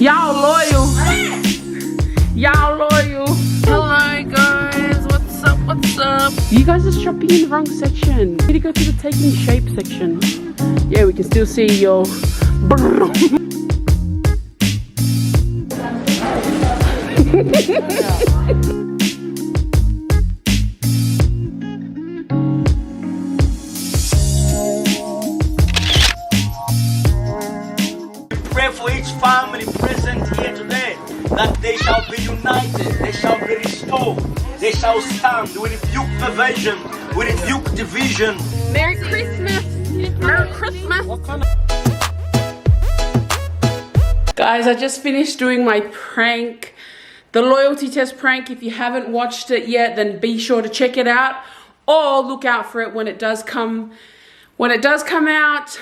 Y'all loyal. Y'all loyal. Hello guys, what's up, what's up? You guys are shopping in the wrong section. You need to go to the taking shape section. Yeah, we can still see your Pray for each family present here today, that they shall be united, they shall be restored, they shall stand. We rebuke perversion, we rebuke division. Merry Christmas! Merry Christmas! Guys, I just finished doing my prank, the loyalty test prank. If you haven't watched it yet, then be sure to check it out or look out for it when it does come. When it does come out.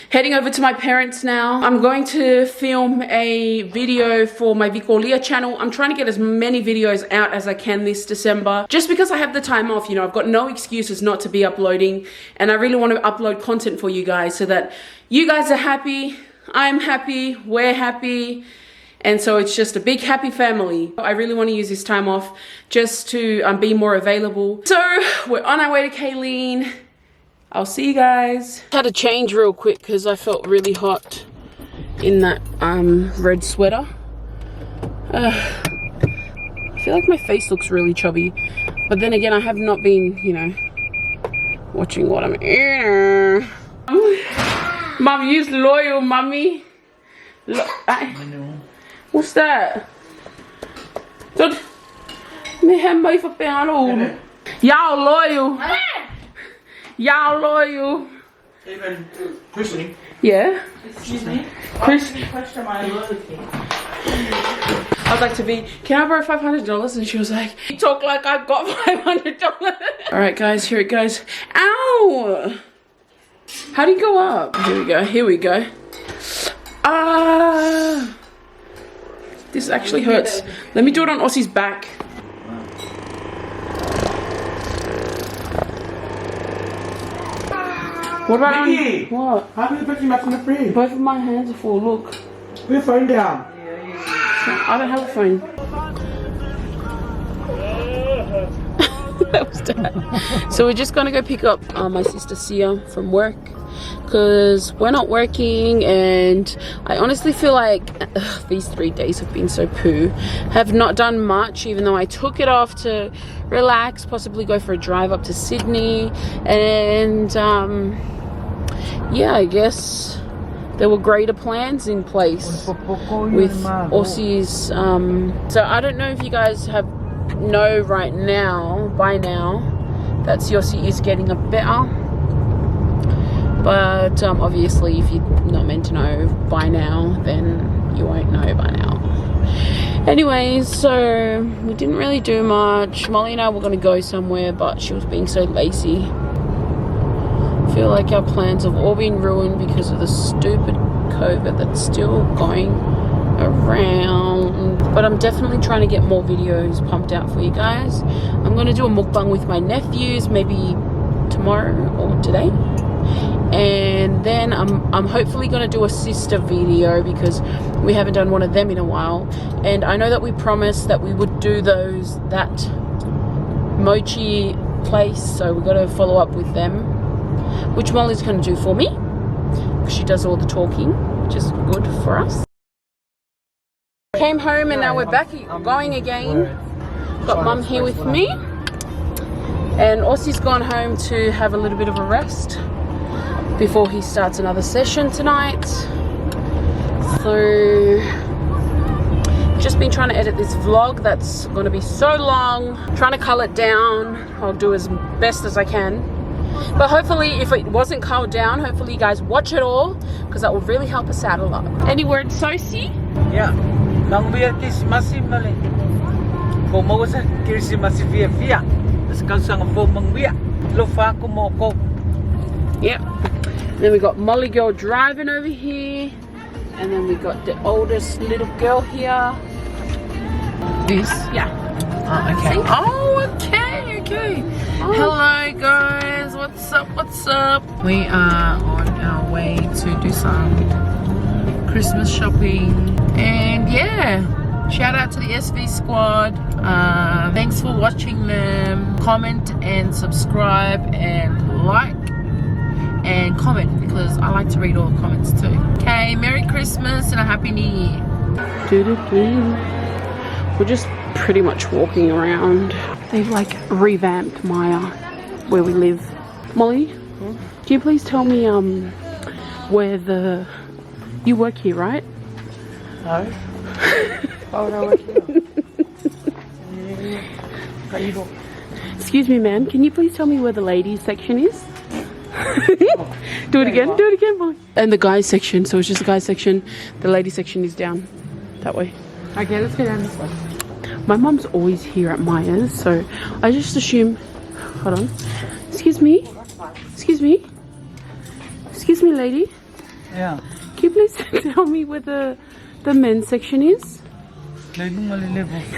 Heading over to my parents now. I'm going to film a video for my Vicolia channel. I'm trying to get as many videos out as I can this December. Just because I have the time off, you know, I've got no excuses not to be uploading. And I really want to upload content for you guys so that you guys are happy, I'm happy, we're happy. And so it's just a big happy family. I really want to use this time off just to be more available. So we're on our way to Kayleen. I'll see you guys. Had to change real quick because I felt really hot in that red sweater. I feel like my face looks really chubby, but then again I have not been, you know, watching what I'm eating. Mom, use loyal, mommy. What's that? Y'all loyal. Y'all loyal. Even Chrissy. Yeah. Excuse me? Chris. Question my loyalty. I was like to be, can I borrow $500? And she was like, you talk like I've got $500. Alright guys, here it goes. Ow! How do you go up? Here we go, here we go. Ah! This actually hurts. Let me do it on Aussie's back. What about Mickey, what? how can you put him back in the fridge? Both of my hands are full, look. Put your phone down. I don't have a phone. That was Dad. So we're just gonna go pick up my sister Sia from work because we're not working, and I honestly feel like these 3 days have been so poo. Have not done much, even though I took it off to relax, possibly go for a drive up to Sydney, and yeah, I guess there were greater plans in place with Aussie's. So I don't know if you guys know right now, by now, that Siaosi is getting a better. But obviously, if you're not meant to know by now, then you won't know by now. Anyways, so we didn't really do much. Molly and I were going to go somewhere, but she was being so lazy. I feel like our plans have all been ruined because of the stupid COVID that's still going around. But I'm definitely trying to get more videos pumped out for you guys. I'm going to do a mukbang with my nephews, maybe tomorrow or today. And then I'm hopefully going to do a sister video because we haven't done one of them in a while. And I know that we promised that we would do that mochi place, so we've got to follow up with them, which Molly's going to do for me because she does all the talking, which is good for us. Came home and now we're back going again. Got Mum here with me, and Aussie's gone home to have a little bit of a rest before he starts another session tonight. So just been trying to edit this vlog that's going to be so long, trying to cull it down. I'll do as best as I can, but hopefully if it wasn't culled down, hopefully you guys watch it all because that will really help us out a lot. Any words, Sosi? Yeah. Mang biar Christmas mali. Como sa Christmas via via. Das kau sang fo mang via. Lo fa como ko. Yep. Then we got Molly girl driving over here, and then we got the oldest little girl here. This, yeah. Oh, okay. Oh, okay. Oh. Hello guys, what's up? We are on our way to do some Christmas shopping. And yeah, shout out to the SV squad. Thanks for watching them. Comment and subscribe and like and comment, because I like to read all the comments too. Okay, Merry Christmas and a Happy New Year. We're just pretty much walking around. They've like revamped Maya where we live. Molly, can you please tell me where you work here, right? No. Why would I work here? Excuse me, ma'am, can you please tell me where the ladies section is? Do it again, Molly. And the guys section, so it's just the guys section. The ladies section is down that way. Okay, let's go down this way. My mum's always here at Maya's, so I just assume. Hold on. Excuse me, lady. Yeah. Can you please tell me where the men's section is? Level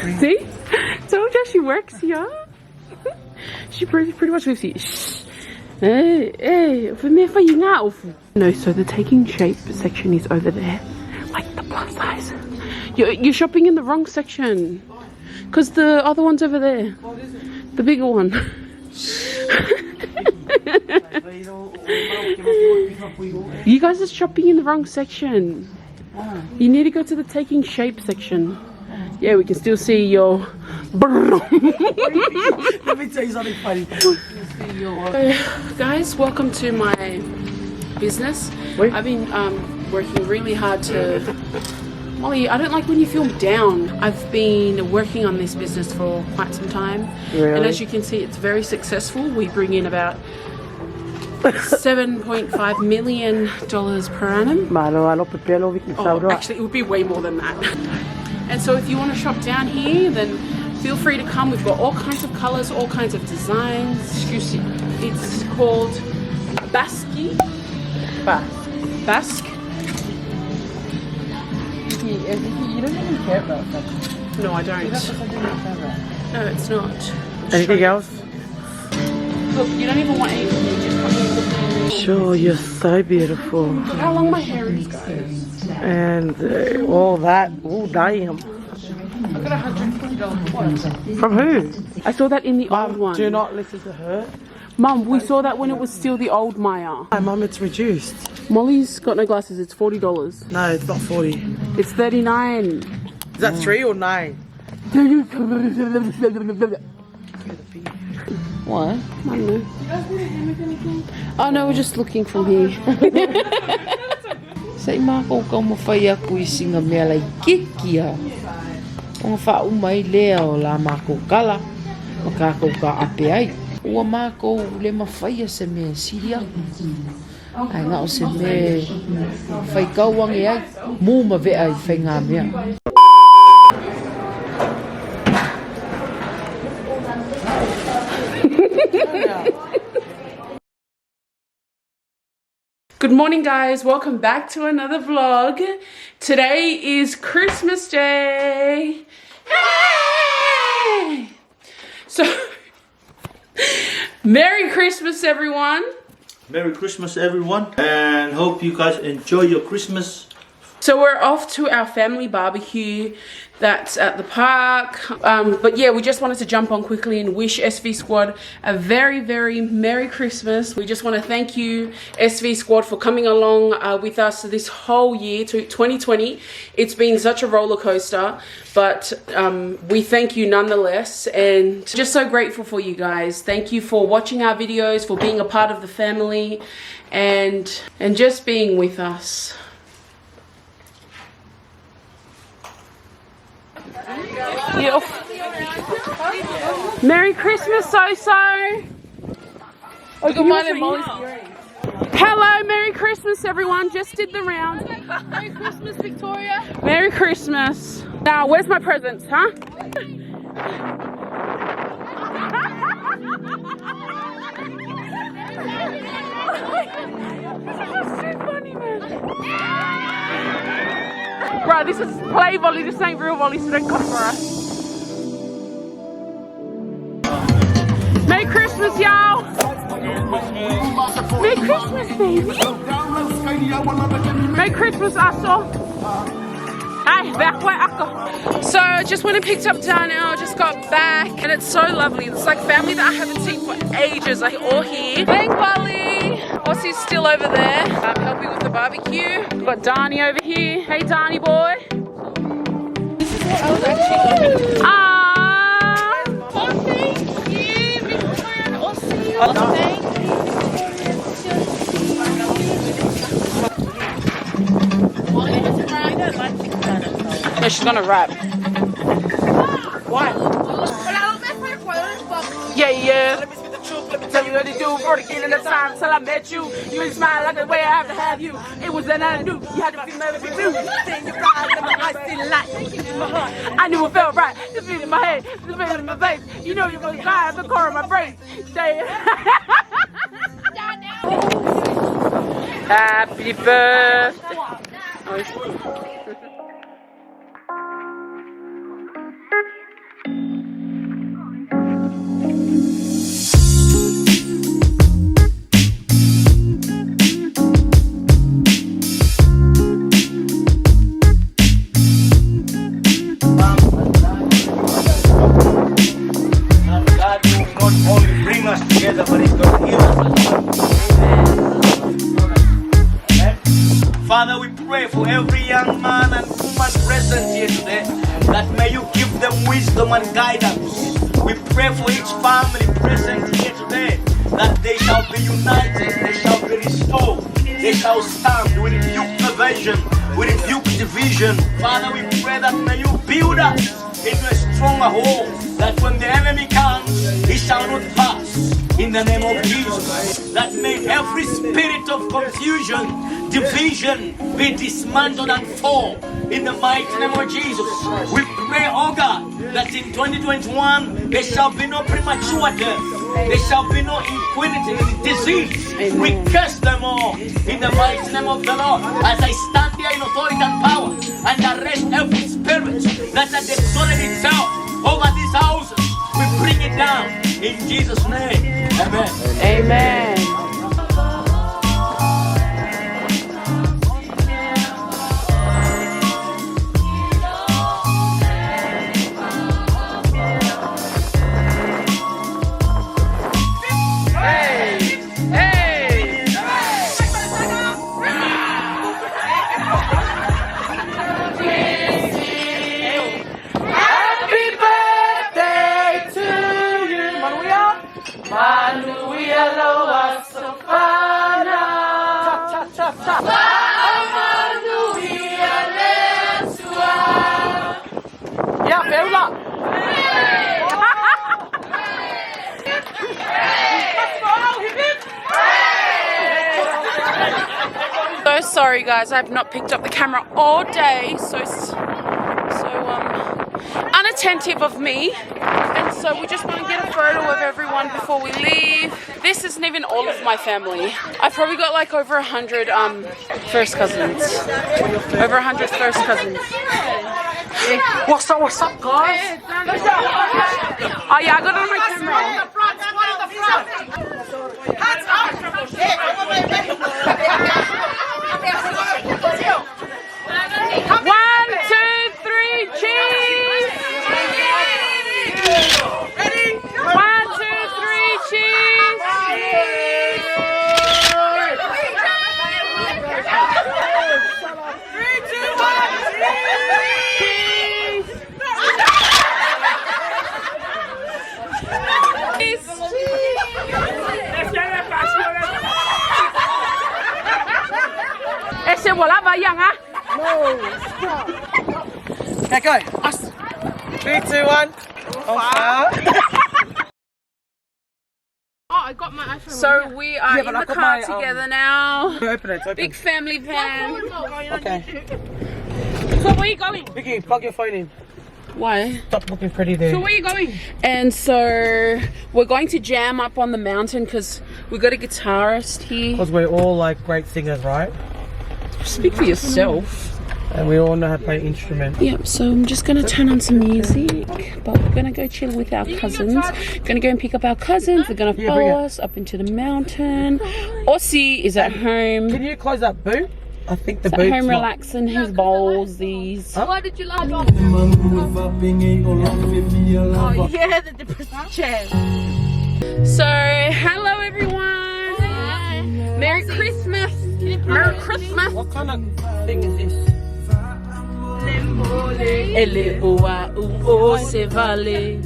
3. See? Told you she works here. She pretty much lives here. Hey, for me, for you now. No, so the taking shape section is over there, like the plus size. You're shopping in the wrong section, because the other one's over there. What is it? The bigger one. You guys are shopping in the wrong section. You need to go to the taking shape section. Yeah, we can still see your. Let me tell you something funny. Guys, welcome to my business. Wait. I've been working really hard to. Molly, I don't like when you feel down. I've been working on this business for quite some time. Really? And as you can see, it's very successful. We bring in about $7.5 million per annum. Oh, actually, it would be way more than that. And so if you want to shop down here, then feel free to come. We've got all kinds of colors, all kinds of designs. Excuse me. It's called Basque. You don't even care about that. No, I don't. No, it's not. Anything else? Look, you don't even want anything. You just come and look. Sure, you're so beautiful. Look how long my hair is, guys. And all that. Oh, damn. I got $150. From who? I saw that in the old one. Do not listen to her. Mum, we saw that when it was still the old Maya. Hi, Mum, it's reduced. Molly's got no glasses. It's $40. No, it's not 40. It's $39. Is that 3 or 9? What? I don't know. Oh no, we're just looking from here. Sai mako ka mo fai aku I singa mea lai kikia. O nga wha umai lea o la mako kala. O kako ka ape ai. Ua mako le mawhaia se mea siri aku. Ai ngā o se mea whai kauange ai. Mō ma vea I whai ngā mea. Good morning, guys. Welcome back to another vlog. Today is Christmas Day. Hey! So, Merry Christmas, everyone. Merry Christmas, everyone, and hope you guys enjoy your Christmas. So we're off to our family barbecue that's at the park. But yeah, we just wanted to jump on quickly and wish SV Squad a very, very Merry Christmas. We just want to thank you, SV Squad, for coming along with us this whole year to 2020. It's been such a roller coaster, but we thank you nonetheless, and just so grateful for you guys. Thank you for watching our videos, for being a part of the family, and just being with us. Yeah. Merry Christmas, So-So. Oh, hello, Merry Christmas, everyone. Just did the round. Merry Christmas, Victoria. Merry Christmas. Now, where's my presents, huh? This is so funny, man. Right, this is play volley, this ain't real volley, so don't come for us. Merry Christmas, y'all! Merry Christmas, baby! Merry Christmas, Asso! Hi, back where I go. So just went and picked up Darnell, just got back, and it's so lovely. It's like family that I haven't seen for ages, like all here. Hey, Bali. Aussie's still over there. I'm helping with the barbecue. We've got Darnie over here. Hey, Darnie boy. This is what I was actually oh, thank you, Victoria and Aussie. Oh, thank you. No, she's gonna rap. Why? Yeah, yeah. Let me speak the truth. Let me tell you what to do. For the beginning of time till I met you. You didn't smile like the way I have to have you. It was that I knew. You had to feel every blue. Then you cried and my eyes still light. In my heart. I knew it felt right. The feeling in my head. The feeling in my face. You know you're gonna cry at the core of my brain. Stay. Happy birthday. Together, but it's going to heal us. Amen. Father, we pray for every young man and woman present here today, that may you give them wisdom and guidance. We pray for each family present here today, that they shall be united, they shall be restored, they shall stand. We rebuke perversion, we rebuke division. Father, we pray that may you build us into a stronger hold, that when the enemy comes, he shall not pass. In the name of Jesus, that may every spirit of confusion, division be dismantled and fall. In the mighty name of Jesus, we pray, oh God, that in 2021 there shall be no premature death, there shall be no inquinity, disease. Amen. We curse them all in the mighty name of the Lord. As I stand here in authority and power and arrest every spirit that has exalted itself over these houses, we bring it down in Jesus' name. Amen. Amen. So sorry guys, I've not picked up the camera all day, so unattentive of me. And so we just want to get a photo of everyone before we leave. This isn't even all of my family. I've probably got like over 100 first cousins. Over 100 first cousins. What's up guys? Oh yeah, I got it on my camera. One, two, three, cheese! Ready? 1, 2, 3, cheese! 3, 2, 1, cheese! Ese bola bayang ah? No, stop. Okay, go. 3, 2, 1. Oh, I got my iPhone. So we are in the car together now. Open it, open. Big family van. Okay. So where are you going? Vicky, plug your phone in. Why? Stop looking pretty there. So where are you going? And so we're going to jam up on the mountain because we got a guitarist here. Because we're all like great singers, right? Speak for yourself. And we all know how to play instruments. Yep, so I'm just going to turn on some music, but we're going to go chill with our cousins. Going to go and pick up our cousins. They're going to follow us up into the mountain. Aussie is at home. Can you close that boot? I think the At boat's home not. relaxing his bowls, these. What did you like? Oh, Yeah, the different chairs. So, hello everyone. Hi. Merry Christmas. Merry Christmas. What kind of thing is this?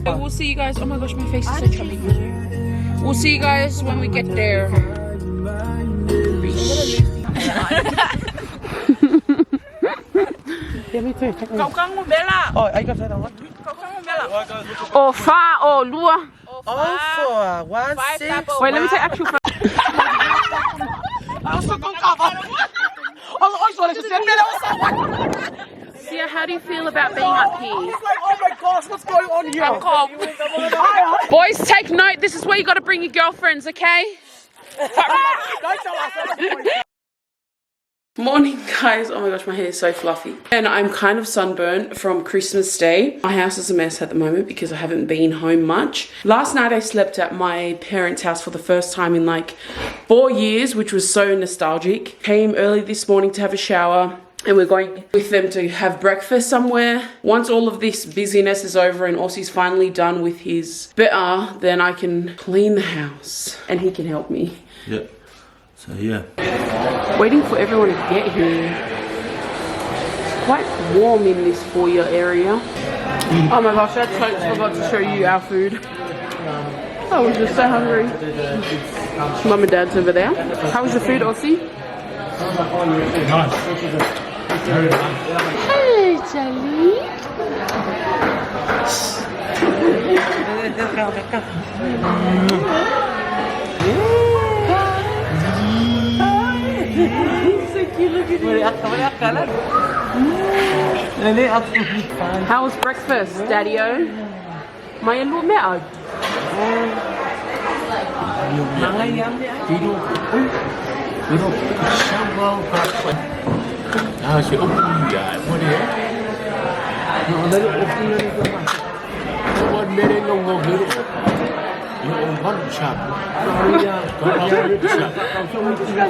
We'll see you guys. Oh my gosh, my face is so chubby. We'll see you guys when we get there. Oh, I got that one. Oh, fa, oh, lua. Oh, for 1 6. Wait, let me take actual. Sia, how do you feel about being up here? Oh my gosh, what's going on here? Boys, take note. This is where you got to bring your girlfriends, okay? Morning, guys. Oh my gosh, my hair is so fluffy. And I'm kind of sunburnt from Christmas Day. My house is a mess at the moment because I haven't been home much. Last night I slept at my parents' house for the first time in like 4 years, which was so nostalgic. Came early this morning to have a shower. And we're going with them to have breakfast somewhere. Once all of this busyness is over and Aussie's finally done with his better, then I can clean the house and he can help me. Yeah. So yeah. Waiting for everyone to get here. It's quite warm in this foyer area. Oh my gosh, I totally forgot to show you our food. I was just so hungry. Mum and Dad's over there. How was your food, Aussie? Nice. Very nice. Hello, Charlie. How was breakfast, Daddy-o? Maya lu mẹ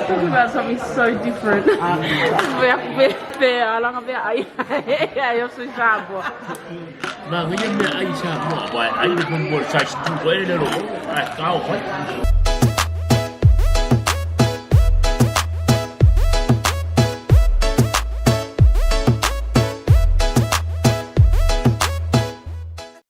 Talking about something so different. Mà cái nhân mẹ anh sao mà bài anh được con buồn sạch tu quế đó rồi, cao quá.